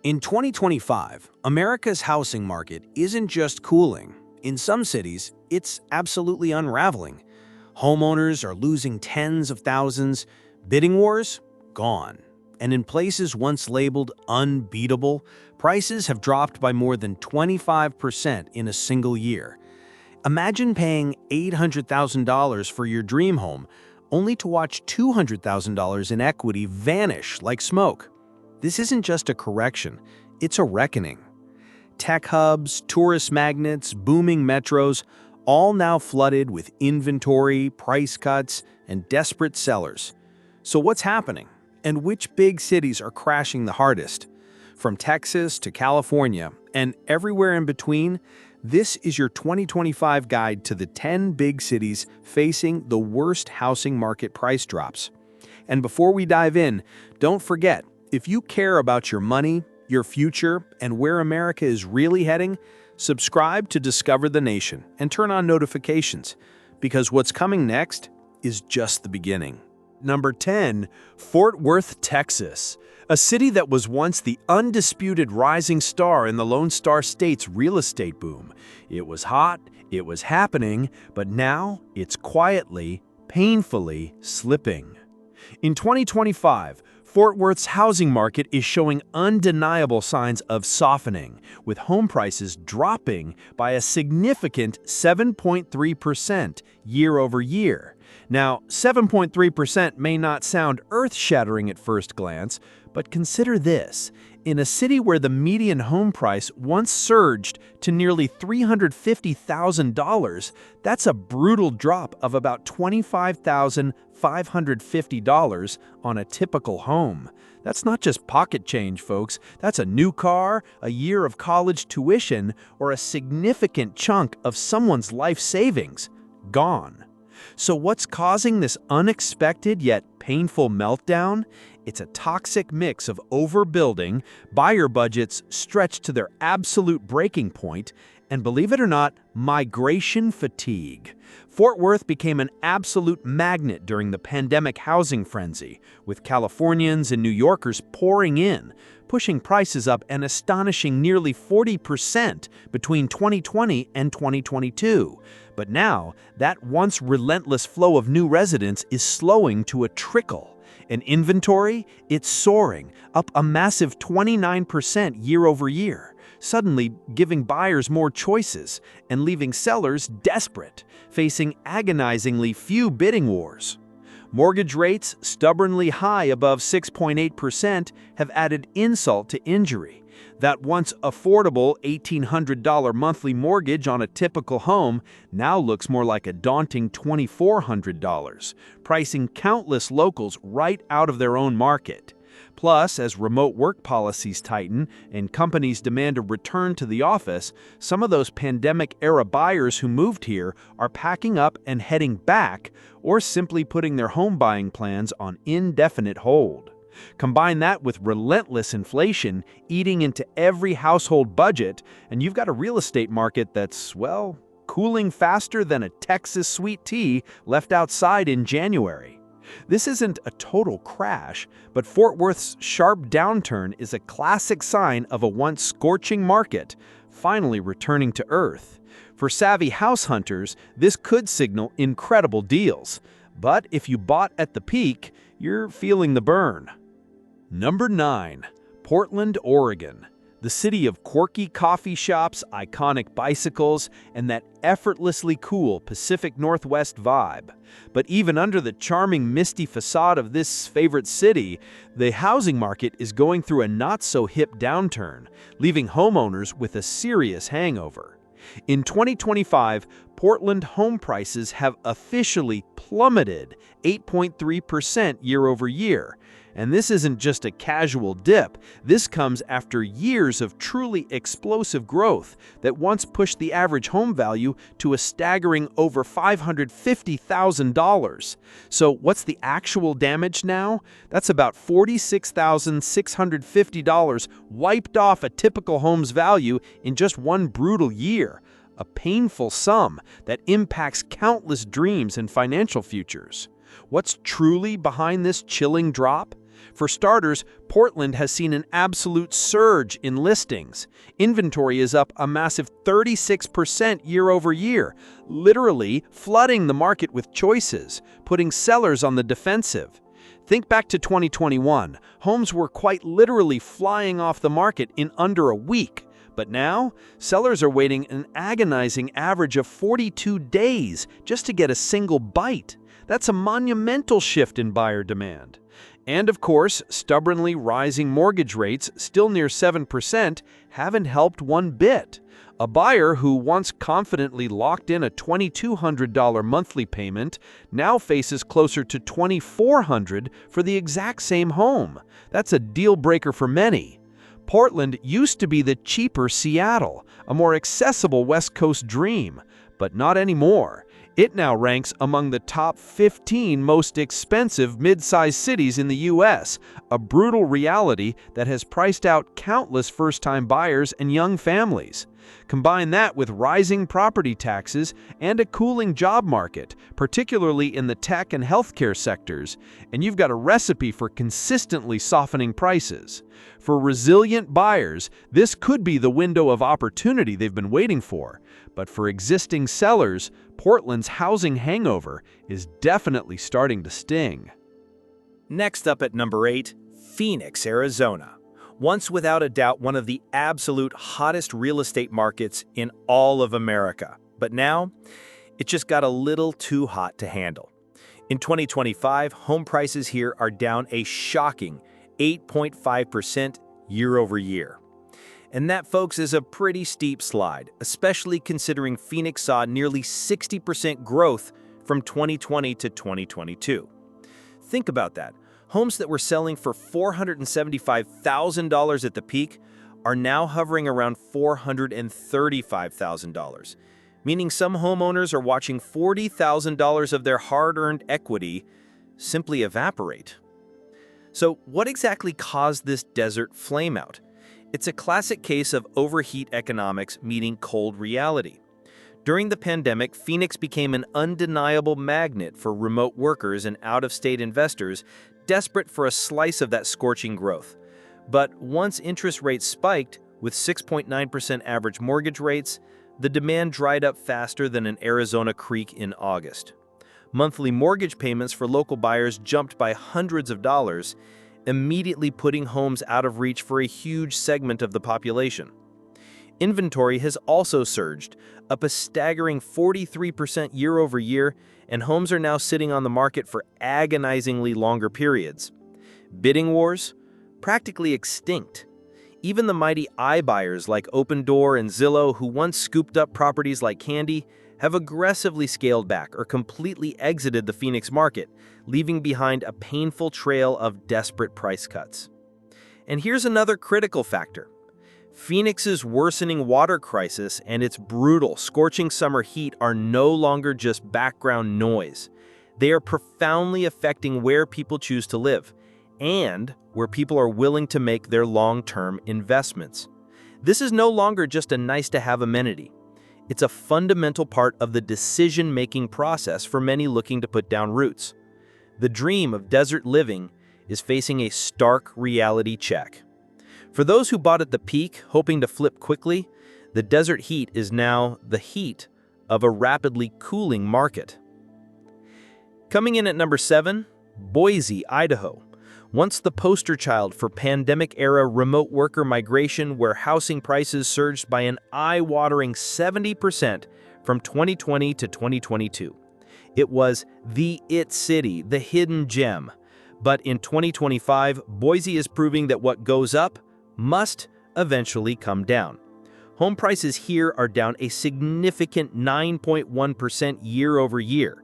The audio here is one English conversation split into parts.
In 2025, America's housing market isn't just cooling. In some cities, it's absolutely unraveling. Homeowners are losing tens of thousands, bidding wars gone. And in places once labeled unbeatable, prices have dropped by more than 25% in a single year. Imagine paying $800,000 for your dream home, only to watch $200,000 in equity vanish like smoke. This isn't just a correction, it's a reckoning. Tech hubs, tourist magnets, booming metros, all now flooded with inventory, price cuts, and desperate sellers. So what's happening? And which big cities are crashing the hardest? From Texas to California and everywhere in between, this is your 2025 guide to the 10 big cities facing the worst housing market price drops. And before we dive in, don't forget, if you care about your money, your future, and where America is really heading, subscribe to Discover the Nation and turn on notifications, because what's coming next is just the beginning. Number 10, Fort Worth, Texas, a city that was once the undisputed rising star in the Lone Star State's real estate boom. It was hot, it was happening, but now it's quietly, painfully slipping. In 2025, Fort Worth's housing market is showing undeniable signs of softening, with home prices dropping by a significant 7.3% year over year. Now, 7.3% may not sound earth-shattering at first glance, but consider this. In a city where the median home price once surged to nearly $350,000, that's a brutal drop of about $25,550 on a typical home. That's not just pocket change, folks. That's a new car, a year of college tuition, or a significant chunk of someone's life savings gone. So what's causing this unexpected yet painful meltdown? It's a toxic mix of overbuilding, buyer budgets stretched to their absolute breaking point, and believe it or not, migration fatigue. Fort Worth became an absolute magnet during the pandemic housing frenzy, with Californians and New Yorkers pouring in, pushing prices up an astonishing nearly 40% between 2020 and 2022. But now, that once relentless flow of new residents is slowing to a trickle. And inventory, it's soaring, up a massive 29% year over year, suddenly giving buyers more choices and leaving sellers desperate, facing agonizingly few bidding wars. Mortgage rates, stubbornly high above 6.8%, have added insult to injury. That once affordable $1,800 monthly mortgage on a typical home now looks more like a daunting $2,400, pricing countless locals right out of their own market. Plus, as remote work policies tighten and companies demand a return to the office, some of those pandemic-era buyers who moved here are packing up and heading back, or simply putting their home buying plans on indefinite hold. Combine that with relentless inflation eating into every household budget, and you've got a real estate market that's, well, cooling faster than a Texas sweet tea left outside in January. This isn't a total crash, but Fort Worth's sharp downturn is a classic sign of a once scorching market finally returning to earth. For savvy house hunters, this could signal incredible deals. But if you bought at the peak, you're feeling the burn. Number 9. Portland, Oregon. The city of quirky coffee shops, iconic bicycles, and that effortlessly cool Pacific Northwest vibe. But even under the charming misty facade of this favorite city, the housing market is going through a not-so-hip downturn, leaving homeowners with a serious hangover. In 2025, Portland home prices have officially plummeted 8.3% year over year. And this isn't just a casual dip. This comes after years of truly explosive growth that once pushed the average home value to a staggering over $550,000. So what's the actual damage now? That's about $46,650 wiped off a typical home's value in just one brutal year. A painful sum that impacts countless dreams and financial futures. What's truly behind this chilling drop? For starters, Portland has seen an absolute surge in listings. Inventory is up a massive 36% year over year, literally flooding the market with choices, putting sellers on the defensive. Think back to 2021. Homes were quite literally flying off the market in under a week. But now, sellers are waiting an agonizing average of 42 days just to get a single bite. That's a monumental shift in buyer demand. And of course, stubbornly rising mortgage rates, still near 7%, haven't helped one bit. A buyer who once confidently locked in a $2,200 monthly payment now faces closer to $2,400 for the exact same home. That's a deal breaker for many. Portland used to be the cheaper Seattle, a more accessible West Coast dream, but not anymore. It now ranks among the top 15 most expensive mid-sized cities in the U.S., a brutal reality that has priced out countless first-time buyers and young families. Combine that with rising property taxes and a cooling job market, particularly in the tech and healthcare sectors, and you've got a recipe for consistently softening prices. For resilient buyers, this could be the window of opportunity they've been waiting for. But for existing sellers, Portland's housing hangover is definitely starting to sting. Next up at number 8, Phoenix, Arizona. Once without a doubt one of the absolute hottest real estate markets in all of America. But now, it just got a little too hot to handle. In 2025, home prices here are down a shocking 8.5% year over year. And that, folks, is a pretty steep slide, especially considering Phoenix saw nearly 60% growth from 2020 to 2022. Think about that. Homes that were selling for $475,000 at the peak are now hovering around $435,000, meaning some homeowners are watching $40,000 of their hard-earned equity simply evaporate. So what exactly caused this desert flameout? It's a classic case of overheat economics meeting cold reality. During the pandemic, Phoenix became an undeniable magnet for remote workers and out-of-state investors desperate for a slice of that scorching growth. But once interest rates spiked, with 6.9% average mortgage rates, the demand dried up faster than an Arizona creek in August. Monthly mortgage payments for local buyers jumped by hundreds of dollars, immediately putting homes out of reach for a huge segment of the population. Inventory has also surged, up a staggering 43% year over year, and homes are now sitting on the market for agonizingly longer periods. Bidding wars? Practically extinct. Even the mighty iBuyers like Opendoor and Zillow, who once scooped up properties like candy, have aggressively scaled back or completely exited the Phoenix market, leaving behind a painful trail of desperate price cuts. And here's another critical factor. Phoenix's worsening water crisis and its brutal, scorching summer heat are no longer just background noise. They are profoundly affecting where people choose to live and where people are willing to make their long-term investments. This is no longer just a nice-to-have amenity. It's a fundamental part of the decision-making process for many looking to put down roots. The dream of desert living is facing a stark reality check. For those who bought at the peak, hoping to flip quickly, the desert heat is now the heat of a rapidly cooling market. Coming in at number 7, Boise, Idaho. Once the poster child for pandemic-era remote worker migration, where housing prices surged by an eye-watering 70% from 2020 to 2022. It was the it city, the hidden gem. But in 2025, Boise is proving that what goes up must eventually come down. Home prices here are down a significant 9.1% year over year.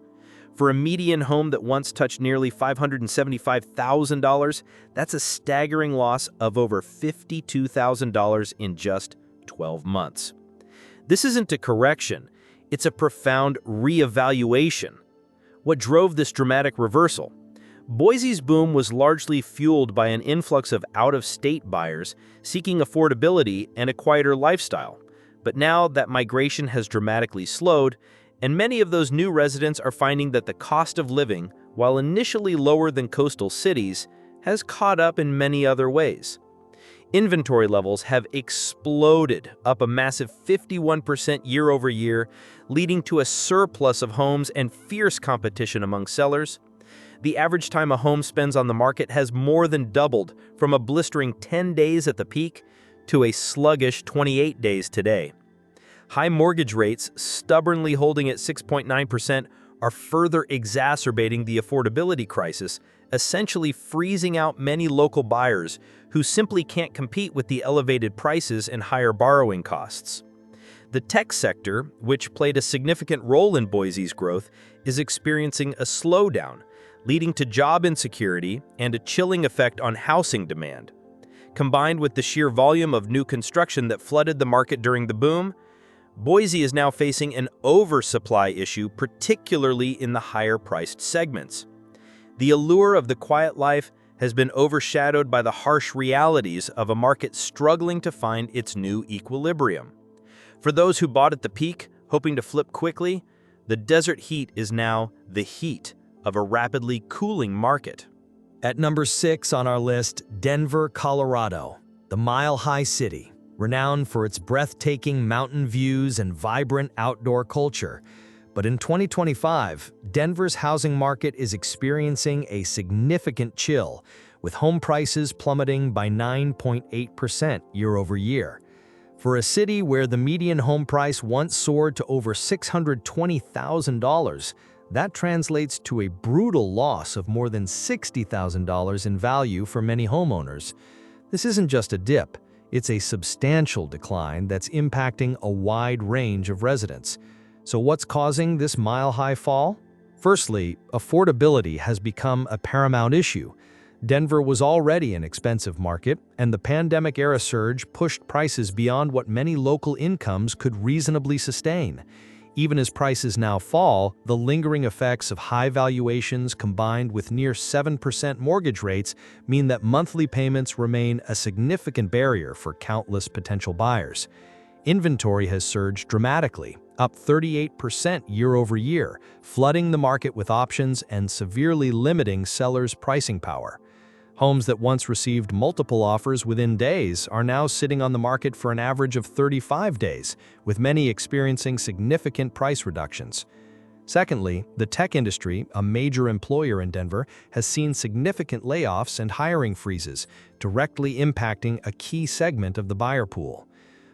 For a median home that once touched nearly $575,000, that's a staggering loss of over $52,000 in just 12 months. This isn't a correction, it's a profound reevaluation. What drove this dramatic reversal? Boise's boom was largely fueled by an influx of out-of-state buyers seeking affordability and a quieter lifestyle. But now that migration has dramatically slowed, and many of those new residents are finding that the cost of living, while initially lower than coastal cities, has caught up in many other ways. Inventory levels have exploded, up a massive 51% year over year, leading to a surplus of homes and fierce competition among sellers. The average time a home spends on the market has more than doubled, from a blistering 10 days at the peak to a sluggish 28 days today. High mortgage rates, stubbornly holding at 6.9%, are further exacerbating the affordability crisis, essentially freezing out many local buyers who simply can't compete with the elevated prices and higher borrowing costs. The tech sector, which played a significant role in Boise's growth, is experiencing a slowdown, leading to job insecurity and a chilling effect on housing demand. Combined with the sheer volume of new construction that flooded the market during the boom, Boise is now facing an oversupply issue, particularly in the higher-priced segments. The allure of the quiet life has been overshadowed by the harsh realities of a market struggling to find its new equilibrium. For those who bought at the peak, hoping to flip quickly, the desert heat is now the heat of a rapidly cooling market. At number 6 on our list, Denver, Colorado, the mile-high city, renowned for its breathtaking mountain views and vibrant outdoor culture. But in 2025, Denver's housing market is experiencing a significant chill, with home prices plummeting by 9.8% year over year. For a city where the median home price once soared to over $620,000, that translates to a brutal loss of more than $60,000 in value for many homeowners. This isn't just a dip, it's a substantial decline that's impacting a wide range of residents. So what's causing this mile-high fall? Firstly, affordability has become a paramount issue. Denver was already an expensive market, and the pandemic-era surge pushed prices beyond what many local incomes could reasonably sustain. Even as prices now fall, the lingering effects of high valuations combined with near 7% mortgage rates mean that monthly payments remain a significant barrier for countless potential buyers. Inventory has surged dramatically, up 38% year over year, flooding the market with options and severely limiting sellers' pricing power. Homes that once received multiple offers within days are now sitting on the market for an average of 35 days, with many experiencing significant price reductions. Secondly, the tech industry, a major employer in Denver, has seen significant layoffs and hiring freezes, directly impacting a key segment of the buyer pool.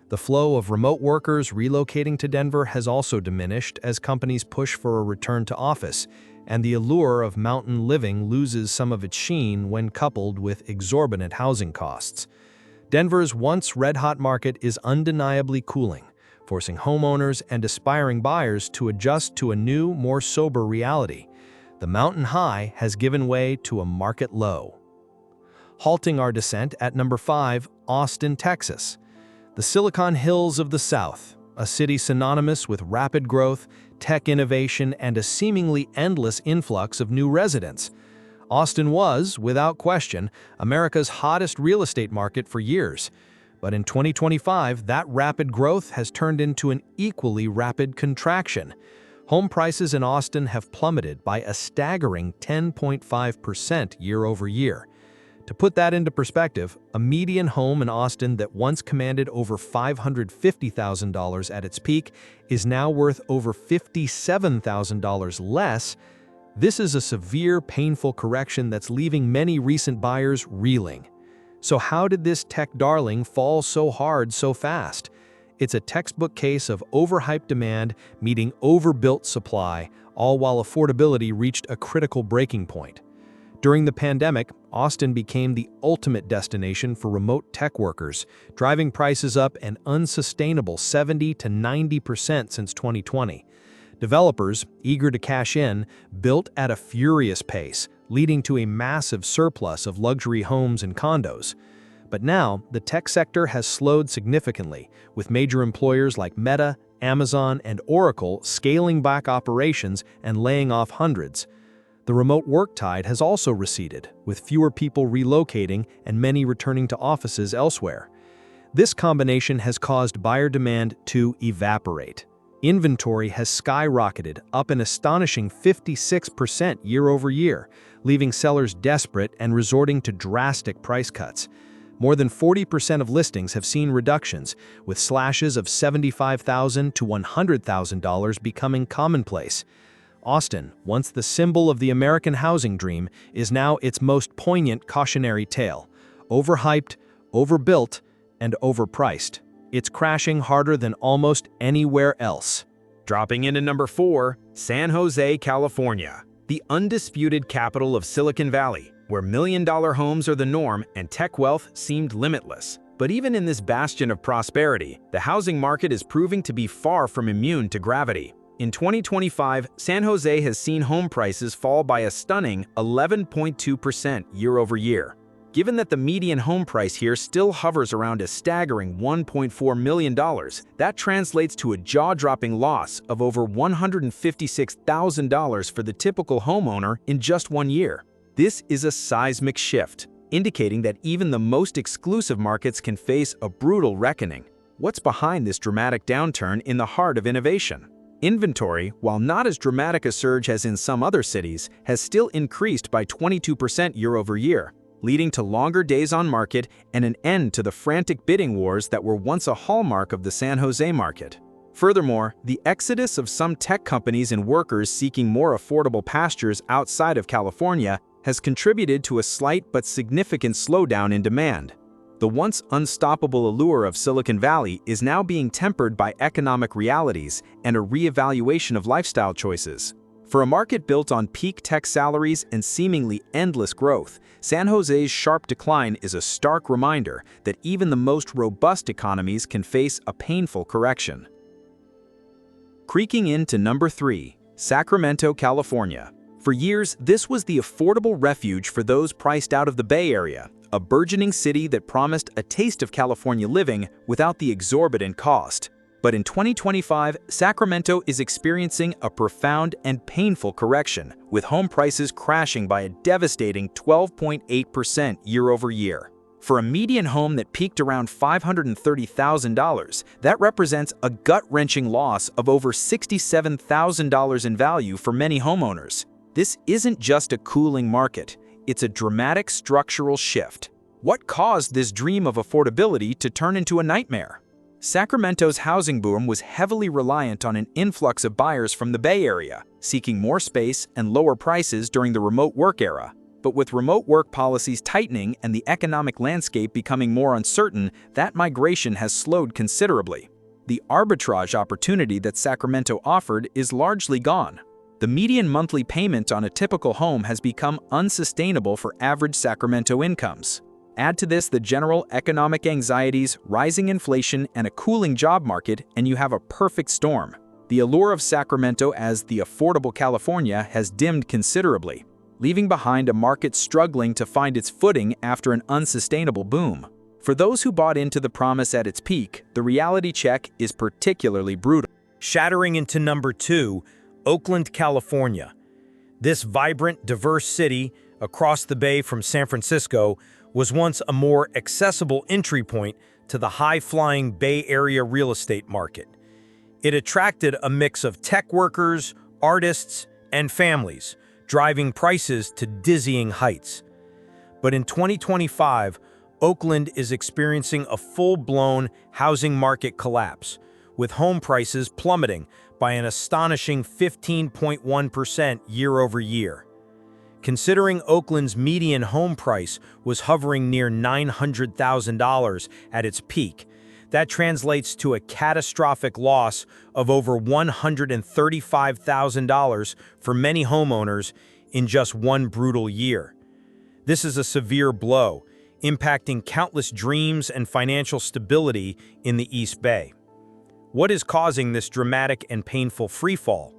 The flow of remote workers relocating to Denver has also diminished as companies push for a return to office, and the allure of mountain living loses some of its sheen when coupled with exorbitant housing costs. Denver's once red-hot market is undeniably cooling, forcing homeowners and aspiring buyers to adjust to a new, more sober reality. The mountain high has given way to a market low. Halting our descent at number 5, Austin, Texas. The Silicon Hills of the South, a city synonymous with rapid growth, tech innovation, and a seemingly endless influx of new residents. Austin was, without question, America's hottest real estate market for years. But in 2025, that rapid growth has turned into an equally rapid contraction. Home prices in Austin have plummeted by a staggering 10.5% year over year. To put that into perspective, a median home in Austin that once commanded over $550,000 at its peak is now worth over $57,000 less. This is a severe, painful correction that's leaving many recent buyers reeling. So how did this tech darling fall so hard so fast? It's a textbook case of overhyped demand meeting overbuilt supply, all while affordability reached a critical breaking point. During the pandemic, Austin became the ultimate destination for remote tech workers, driving prices up an unsustainable 70 to 90% since 2020. Developers, eager to cash in, built at a furious pace, leading to a massive surplus of luxury homes and condos. But now, the tech sector has slowed significantly, with major employers like Meta, Amazon, and Oracle scaling back operations and laying off hundreds. The remote work tide has also receded, with fewer people relocating and many returning to offices elsewhere. This combination has caused buyer demand to evaporate. Inventory has skyrocketed, up an astonishing 56% year over year, leaving sellers desperate and resorting to drastic price cuts. More than 40% of listings have seen reductions, with slashes of $75,000 to $100,000 becoming commonplace. Austin, once the symbol of the American housing dream, is now its most poignant cautionary tale. Overhyped, overbuilt, and overpriced. It's crashing harder than almost anywhere else. Dropping into number 4, San Jose, California, the undisputed capital of Silicon Valley, where million-dollar homes are the norm and tech wealth seemed limitless. But even in this bastion of prosperity, the housing market is proving to be far from immune to gravity. In 2025, San Jose has seen home prices fall by a stunning 11.2% year over year. Given that the median home price here still hovers around a staggering $1.4 million, that translates to a jaw-dropping loss of over $156,000 for the typical homeowner in just 1 year. This is a seismic shift, indicating that even the most exclusive markets can face a brutal reckoning. What's behind this dramatic downturn in the heart of innovation? Inventory, while not as dramatic a surge as in some other cities, has still increased by 22% year over year, leading to longer days on market and an end to the frantic bidding wars that were once a hallmark of the San Jose market. Furthermore, the exodus of some tech companies and workers seeking more affordable pastures outside of California has contributed to a slight but significant slowdown in demand. The once unstoppable allure of Silicon Valley is now being tempered by economic realities and a reevaluation of lifestyle choices. For a market built on peak tech salaries and seemingly endless growth, San Jose's sharp decline is a stark reminder that even the most robust economies can face a painful correction. Creaking into number 3, Sacramento, California. For years, this was the affordable refuge for those priced out of the Bay Area, a burgeoning city that promised a taste of California living without the exorbitant cost. But in 2025, Sacramento is experiencing a profound and painful correction, with home prices crashing by a devastating 12.8% year over year. For a median home that peaked around $530,000, that represents a gut-wrenching loss of over $67,000 in value for many homeowners. This isn't just a cooling market, it's a dramatic structural shift. What caused this dream of affordability to turn into a nightmare? Sacramento's housing boom was heavily reliant on an influx of buyers from the Bay Area, seeking more space and lower prices during the remote work era. But with remote work policies tightening and the economic landscape becoming more uncertain, that migration has slowed considerably. The arbitrage opportunity that Sacramento offered is largely gone. The median monthly payment on a typical home has become unsustainable for average Sacramento incomes. Add to this the general economic anxieties, rising inflation, and a cooling job market, and you have a perfect storm. The allure of Sacramento as the affordable California has dimmed considerably, leaving behind a market struggling to find its footing after an unsustainable boom. For those who bought into the promise at its peak, the reality check is particularly brutal. Shattering into number 2, Oakland, California. This vibrant, diverse city across the bay from San Francisco was once a more accessible entry point to the high-flying Bay Area real estate market. It attracted a mix of tech workers, artists, and families, driving prices to dizzying heights. But in 2025, Oakland is experiencing a full-blown housing market collapse, with home prices plummeting by an astonishing 15.1% year over year. Considering Oakland's median home price was hovering near $900,000 at its peak, that translates to a catastrophic loss of over $135,000 for many homeowners in just one brutal year. This is a severe blow, impacting countless dreams and financial stability in the East Bay. What is causing this dramatic and painful freefall?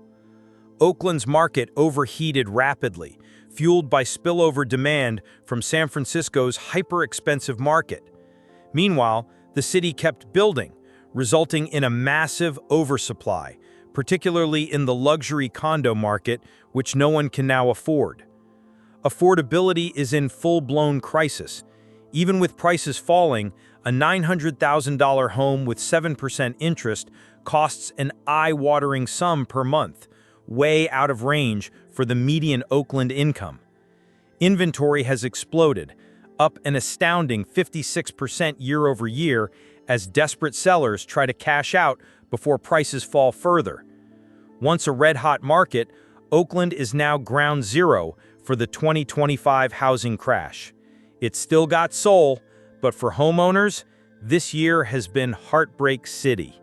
Oakland's market overheated rapidly, fueled by spillover demand from San Francisco's hyper-expensive market. Meanwhile, the city kept building, resulting in a massive oversupply, particularly in the luxury condo market, which no one can now afford. Affordability is in full-blown crisis. Even with prices falling, A $900,000 home with 7% interest costs an eye-watering sum per month, way out of range for the median Oakland income. Inventory has exploded, up an astounding 56% year over year as desperate sellers try to cash out before prices fall further. Once a red-hot market, Oakland is now ground zero for the 2025 housing crash. It's still got soul, but for homeowners, this year has been Heartbreak City.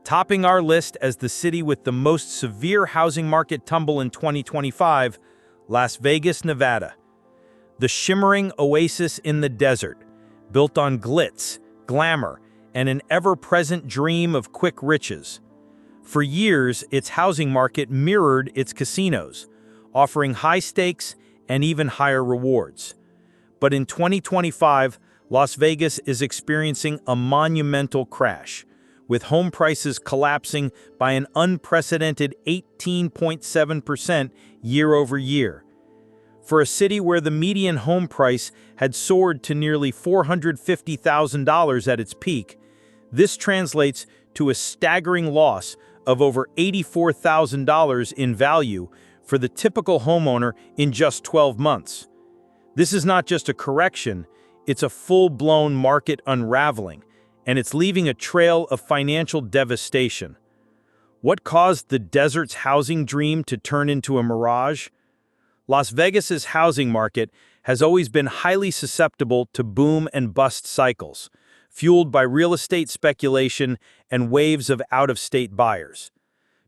Topping our list as the city with the most severe housing market tumble in 2025, Las Vegas, Nevada. The shimmering oasis in the desert, built on glitz, glamour, and an ever-present dream of quick riches. For years, its housing market mirrored its casinos, offering high stakes and even higher rewards. But in 2025, Las Vegas is experiencing a monumental crash, with home prices collapsing by an unprecedented 18.7% year over year. For a city where the median home price had soared to nearly $450,000 at its peak, this translates to a staggering loss of over $84,000 in value for the typical homeowner in just 12 months. This is not just a correction, it's a full-blown market unraveling, and it's leaving a trail of financial devastation. What caused the desert's housing dream to turn into a mirage? Las Vegas's housing market has always been highly susceptible to boom and bust cycles, fueled by real estate speculation and waves of out-of-state buyers.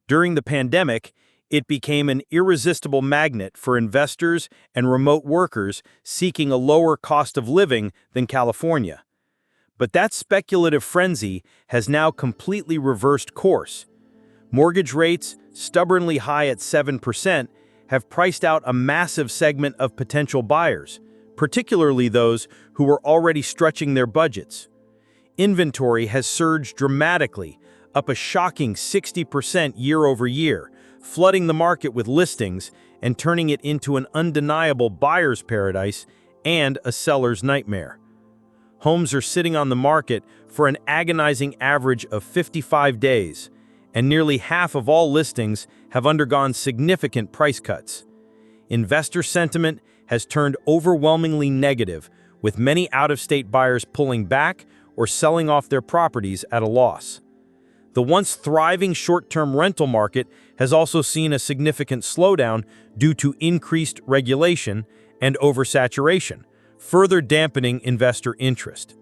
During the pandemic, it became an irresistible magnet for investors and remote workers seeking a lower cost of living than California. But that speculative frenzy has now completely reversed course. Mortgage rates, stubbornly high at 7%, have priced out a massive segment of potential buyers, particularly those who were already stretching their budgets. Inventory has surged dramatically, up a shocking 60% year over year, flooding the market with listings and turning it into an undeniable buyer's paradise and a seller's nightmare. Homes are sitting on the market for an agonizing average of 55 days, and nearly half of all listings have undergone significant price cuts. Investor sentiment has turned overwhelmingly negative, with many out-of-state buyers pulling back or selling off their properties at a loss. The once thriving short-term rental market has also seen a significant slowdown due to increased regulation and oversaturation, further dampening investor interest.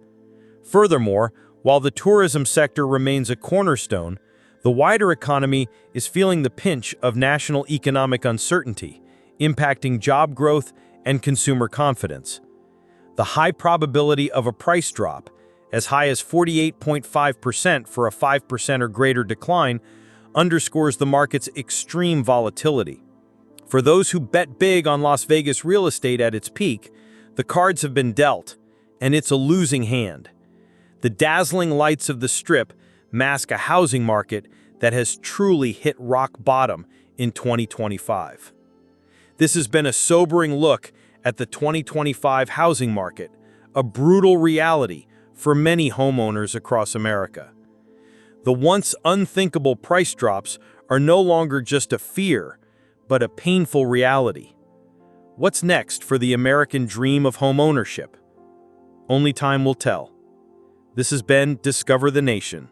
Furthermore, while the tourism sector remains a cornerstone, the wider economy is feeling the pinch of national economic uncertainty, impacting job growth and consumer confidence. The high probability of a price drop, as high as 48.5% for a 5% or greater decline, underscores the market's extreme volatility. For those who bet big on Las Vegas real estate at its peak, the cards have been dealt, and it's a losing hand. The dazzling lights of the Strip mask a housing market that has truly hit rock bottom in 2025. This has been a sobering look at the 2025 housing market, a brutal reality for many homeowners across America. The once unthinkable price drops are no longer just a fear, but a painful reality. What's next for the American dream of homeownership? Only time will tell. This has been Discover the Nation.